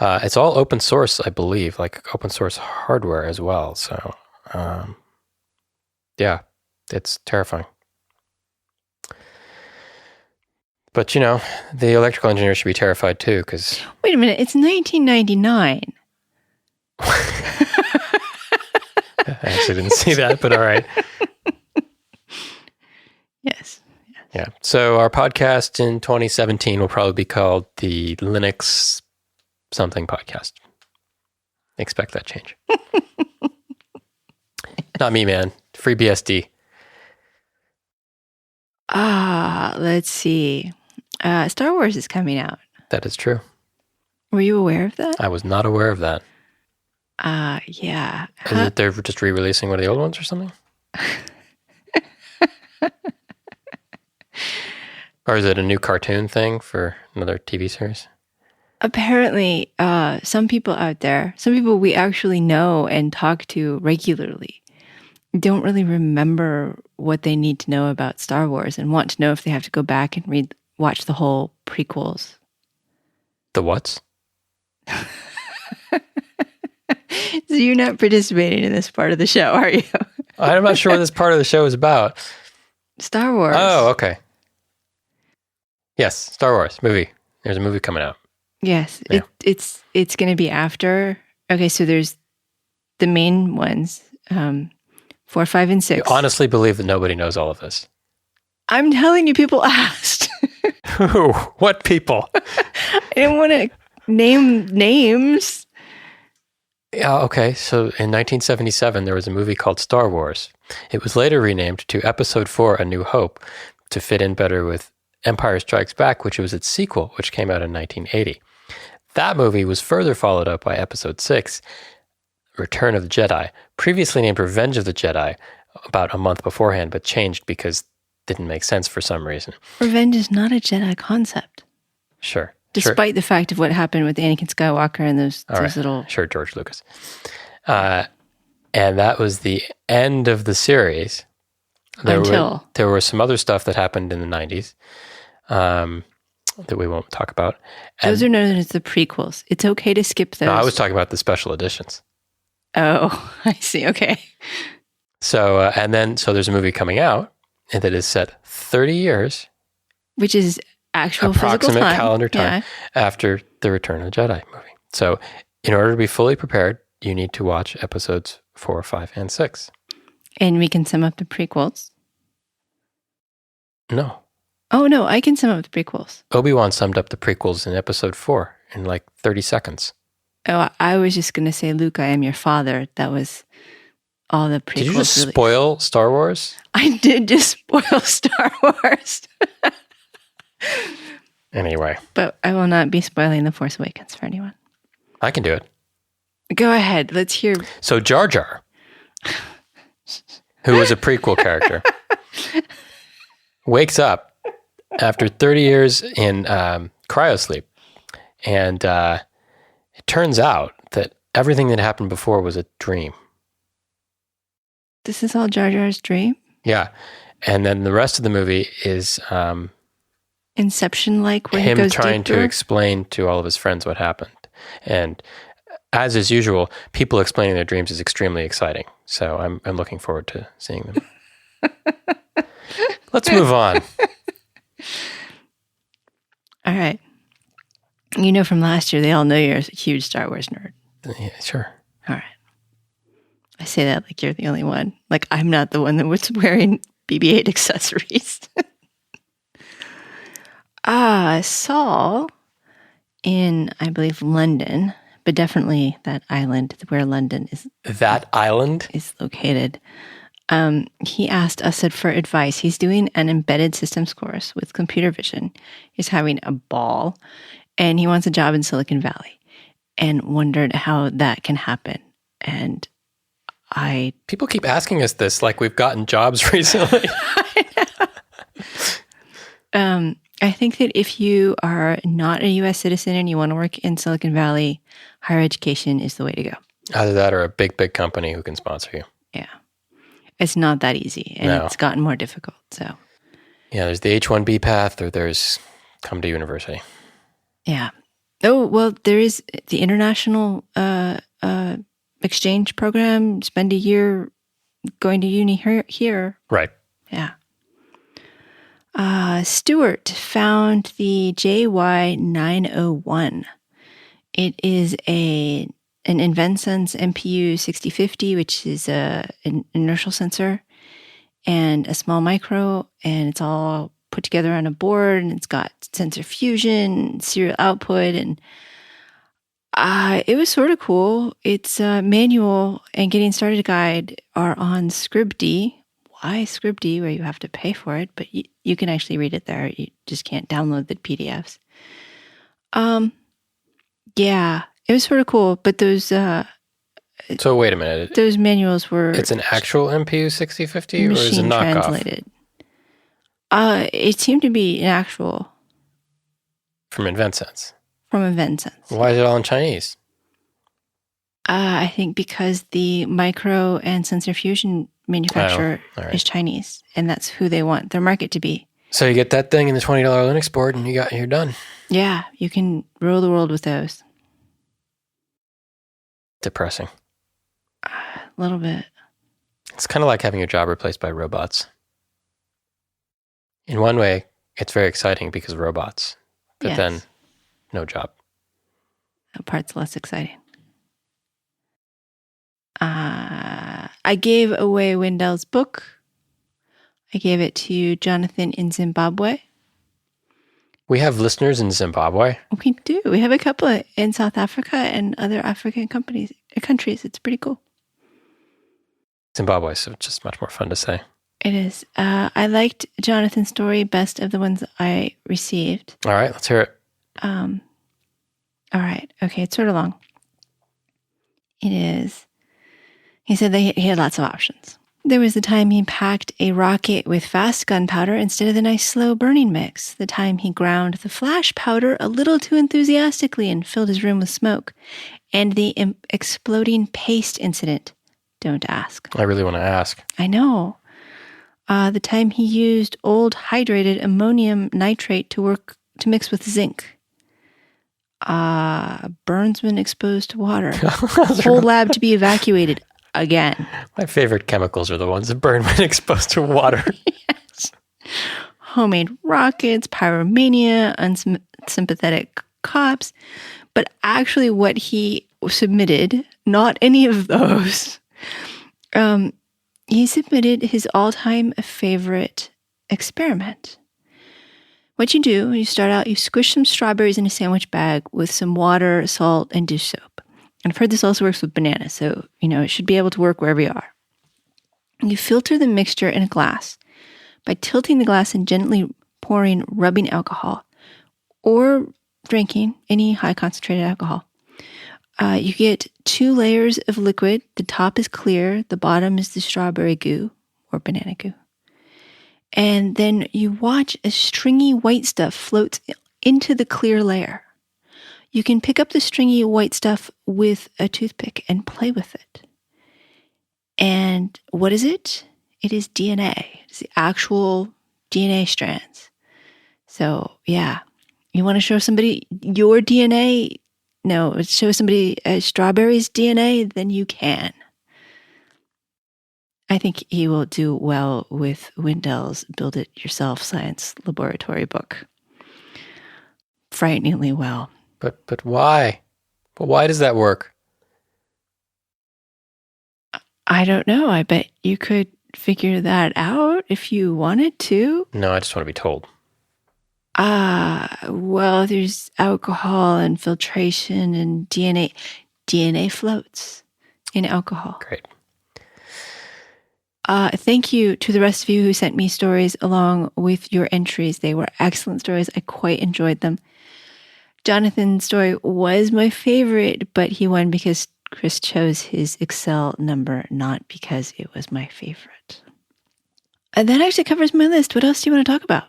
It's all open source, I believe, like open source hardware as well. So, yeah, it's terrifying. But, you know, the electrical engineers should be terrified too, because... Wait a minute, it's 1999. I actually didn't see that, but all right. Yes. Yeah. So our podcast in 2017 will probably be called the Linux something podcast. Expect that change. Not me, man. FreeBSD. Let's see. Star Wars is coming out. That is true. Were you aware of that? I was not aware of that. Yeah. Is it they're just re-releasing one of the old ones or something? Or is it a new cartoon thing for another TV series? Apparently, some people out there, some people we actually know and talk to regularly, don't really remember what they need to know about Star Wars and want to know if they have to go back and watch the whole prequels. The what's? So you're not participating in this part of the show, are you? I'm not sure what this part of the show is about. Star Wars. Oh, okay. Yes, Star Wars movie. There's a movie coming out. Yes, Yeah. it's going to be after. Okay, so there's the main ones, 4, 5, and 6. You honestly believe that nobody knows all of this? I'm telling you, people asked. Who? What people? I didn't want to name names. Yeah, okay. So in 1977, there was a movie called Star Wars. It was later renamed to Episode 4, A New Hope, to fit in better with Empire Strikes Back, which was its sequel, which came out in 1980. That movie was further followed up by Episode 6, Return of the Jedi, previously named Revenge of the Jedi about a month beforehand, but changed because it didn't make sense for some reason. Revenge is not a Jedi concept, Sure. despite the fact of what happened with Anakin Skywalker and those right. little... Sure, George Lucas. And that was the end of the series. There was some other stuff that happened in the 90s that we won't talk about. Those are known as the prequels. It's okay to skip those. No, I was talking about the special editions. Oh, I see. Okay. So, so there's a movie coming out that is set 30 years. Which is actual physical approximate time. calendar time after the Return of the Jedi movie. So in order to be fully prepared, you need to watch episodes 4, 5, and 6. And we can sum up the prequels. No. Oh, no, I can sum up the prequels. Obi-Wan summed up the prequels in episode 4 in like 30 seconds. Oh, I was just going to say, Luke, I am your father. That was all the prequels. Did you just spoil Star Wars? I did just spoil Star Wars. Anyway. But I will not be spoiling The Force Awakens for anyone. I can do it. Go ahead. Let's hear. So Jar Jar, who was a prequel character, wakes up after 30 years in cryosleep. And it turns out that everything that happened before was a dream. This is all Jar Jar's dream? Yeah. And then the rest of the movie is Inception-like, where him he goes trying deeper? to explain to all of his friends what happened. And as is usual, people explaining their dreams is extremely exciting. So I'm looking forward to seeing them. Let's move on. All right. You know from last year, they all know you're a huge Star Wars nerd. Yeah, sure. All right. I say that like you're the only one. Like I'm not the one that was wearing BB-8 accessories. I saw in, I believe, London, but definitely that island where London is. That island? Is located. He asked us for advice. He's doing an embedded systems course with computer vision. He's having a ball, and he wants a job in Silicon Valley, and wondered how that can happen. And people keep asking us this, like we've gotten jobs recently. I think that if you are not a U.S. citizen and you want to work in Silicon Valley, higher education is the way to go. Either that or a big company who can sponsor you. Yeah. It's not that easy, and It's gotten more difficult. So, yeah, there's the H-1B path, or there's come to university. Yeah. Oh, well, there is the international exchange program. Spend a year going to uni here. Right. Yeah. Stewart found the JY901. It is an InvenSense MPU 6050, which is an inertial sensor and a small micro, and it's all put together on a board, and it's got sensor fusion, serial output, and it was sort of cool. Its manual and getting started guide are on Scribd. Why Scribd, where you have to pay for it, but you can actually read it there. You just can't download the PDFs. Yeah, it was sort of cool, but those So wait a minute. those manuals were It's an actual MPU 6050 or is it machine knockoff? translated. It seemed to be an actual From InvenSense. from InvenSense. Why is it all in Chinese? I think because the micro and sensor fusion manufacturer all right. is Chinese, and that's who they want their market to be. So you get that thing in the $20 Linux board and you're done. Yeah, you can rule the world with those. Depressing. A little bit. It's kind of like having your job replaced by robots. In one way, it's very exciting because of robots, but Yes. then no job. That part's less exciting. I gave away Wendell's book. I gave it to Jonathan in Zimbabwe. We have listeners in Zimbabwe. We do. We have a couple in South Africa and other African countries. It's pretty cool. Zimbabwe, so it's just much more fun to say. It is. I liked Jonathan's story best of the ones I received. All right, let's hear it. All right. Okay, it's sort of long. It is. He said that he had lots of options. There was the time he packed a rocket with fast gunpowder instead of the nice slow burning mix. The time he ground the flash powder a little too enthusiastically and filled his room with smoke. And the exploding paste incident. Don't ask. I really want to ask. I know. The time he used old hydrated ammonium nitrate to mix with zinc. Burns when exposed to water. Whole lab to be evacuated again. My favorite chemicals are the ones that burn when exposed to water. Yes. Homemade rockets, pyromania, unsympathetic cops. But actually what he submitted, not any of those. He submitted his all-time favorite experiment. What you do, you start out, you squish some strawberries in a sandwich bag with some water, salt, and dish soap. And I've heard this also works with bananas, so, it should be able to work wherever you are. You filter the mixture in a glass by tilting the glass and gently pouring rubbing alcohol or drinking any high concentrated alcohol. You get 2 layers of liquid. The top is clear. The bottom is the strawberry goo or banana goo. And then you watch as stringy white stuff floats into the clear layer. You can pick up the stringy white stuff with a toothpick and play with it. And what is it? It is DNA. It's the actual DNA strands. So, yeah, you want to show somebody your DNA? No, show somebody a strawberry's DNA, then you can. I think he will do well with Wendell's Build It Yourself Science Laboratory book. Frighteningly well. But why? But why does that work? I don't know. I bet you could figure that out if you wanted to. No, I just want to be told. Well, there's alcohol and filtration and DNA. DNA floats in alcohol. Great. Thank you to the rest of you who sent me stories along with your entries. They were excellent stories. I quite enjoyed them. Jonathan's story was my favorite, but he won because Chris chose his Excel number, not because it was my favorite. And that actually covers my list. What else do you want to talk about?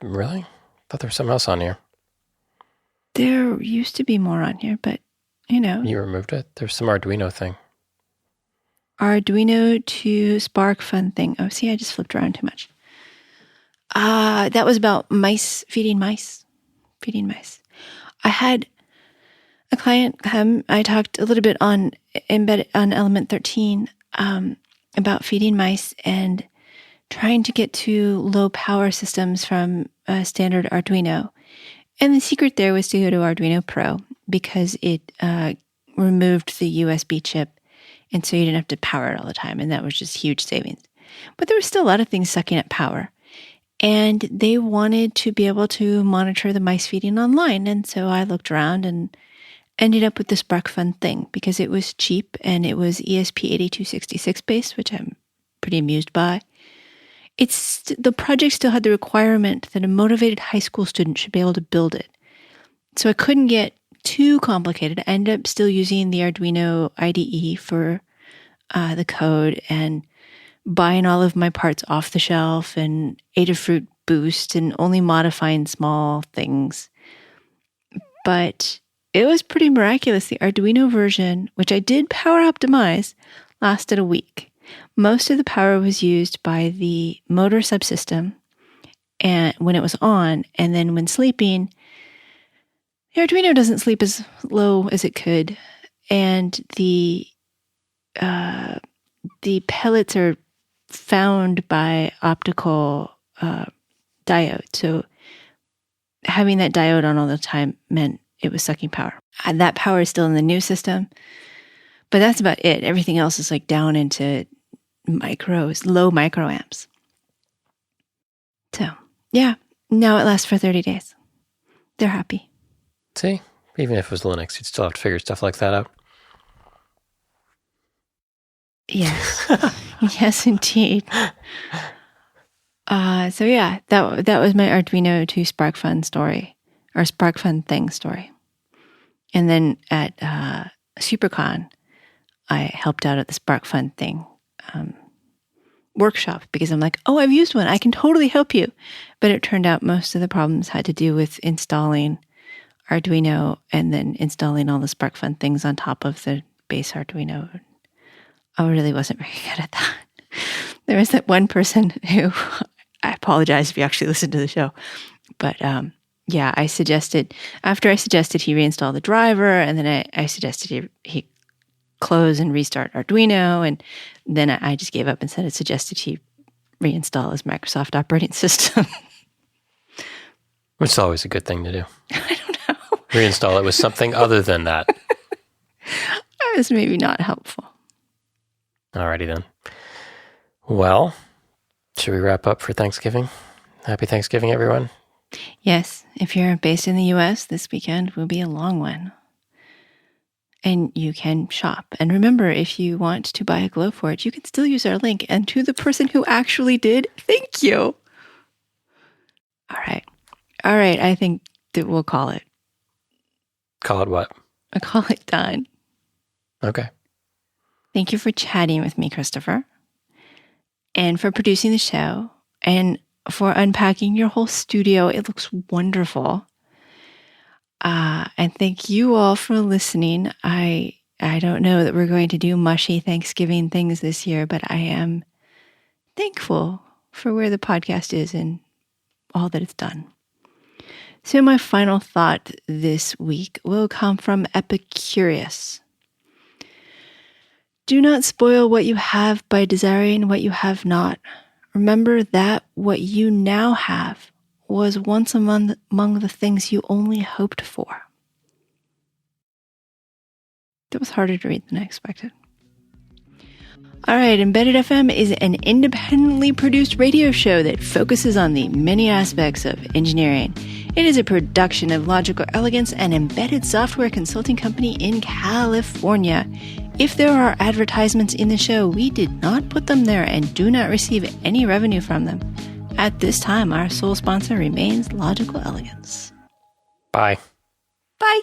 Really? Thought there was something else on here. There used to be more on here, but, You removed it? There's some Arduino thing. Arduino to Spark fun thing. Oh, see, I just flipped around too much. That was about mice, feeding mice. feeding mice. I had a client come. I talked a little bit on Element 13 about feeding mice and trying to get to low power systems from a standard Arduino. And the secret there was to go to Arduino Pro because it removed the USB chip, and so you didn't have to power it all the time, and that was just huge savings. But there was still a lot of things sucking up power. And they wanted to be able to monitor the mice feeding online. And so I looked around and ended up with the SparkFun thing because it was cheap and it was ESP8266 based, which I'm pretty amused by. The project still had the requirement that a motivated high school student should be able to build it. So I couldn't get too complicated. I ended up still using the Arduino IDE for the code and buying all of my parts off the shelf and Adafruit Boost and only modifying small things. But it was pretty miraculous. The Arduino version, which I did power optimize, lasted a week. Most of the power was used by the motor subsystem and when it was on, and then when sleeping, the Arduino doesn't sleep as low as it could, and the pellets are found by optical diode. So having that diode on all the time meant it was sucking power. And that power is still in the new system, but that's about it. Everything else is like down into low microamps. So yeah, now it lasts for 30 days. They're happy. See, even if it was Linux, you'd still have to figure stuff like that out. Yes. Yes, indeed. So yeah, that was my Arduino to SparkFun story, or SparkFun thing story. And then at SuperCon, I helped out at the SparkFun thing workshop because I'm like, oh, I've used one. I can totally help you. But it turned out most of the problems had to do with installing Arduino and then installing all the SparkFun things on top of the base Arduino. I really wasn't very good at that. There was that one person who, I apologize if you actually listened to the show, but yeah, after I suggested he reinstall the driver, and then I suggested he close and restart Arduino, and then I just gave up and said it suggested he reinstall his Microsoft operating system. Which is always a good thing to do. I don't know. Reinstall it with something other than that. That was maybe not helpful. Alrighty then. Well, should we wrap up for Thanksgiving? Happy Thanksgiving, everyone. Yes, if you're based in the U.S., this weekend will be a long one. And you can shop. And remember, if you want to buy a Glowforge, you can still use our link. And to the person who actually did, thank you. All right, I think that we'll call it. Call it what? I'll call it done. Okay. Thank you for chatting with me, Christopher, and for producing the show, and for unpacking your whole studio. It looks wonderful. And thank you all for listening. I don't know that we're going to do mushy Thanksgiving things this year, but I am thankful for where the podcast is and all that it's done. So my final thought this week will come from Epicurus. Do not spoil what you have by desiring what you have not. Remember that what you now have was once among the things you only hoped for. That was harder to read than I expected. All right, Embedded FM is an independently produced radio show that focuses on the many aspects of engineering. It is a production of Logical Elegance, an embedded software consulting company in California. If there are advertisements in the show, we did not put them there and do not receive any revenue from them. At this time, our sole sponsor remains Logical Elegance. Bye. Bye.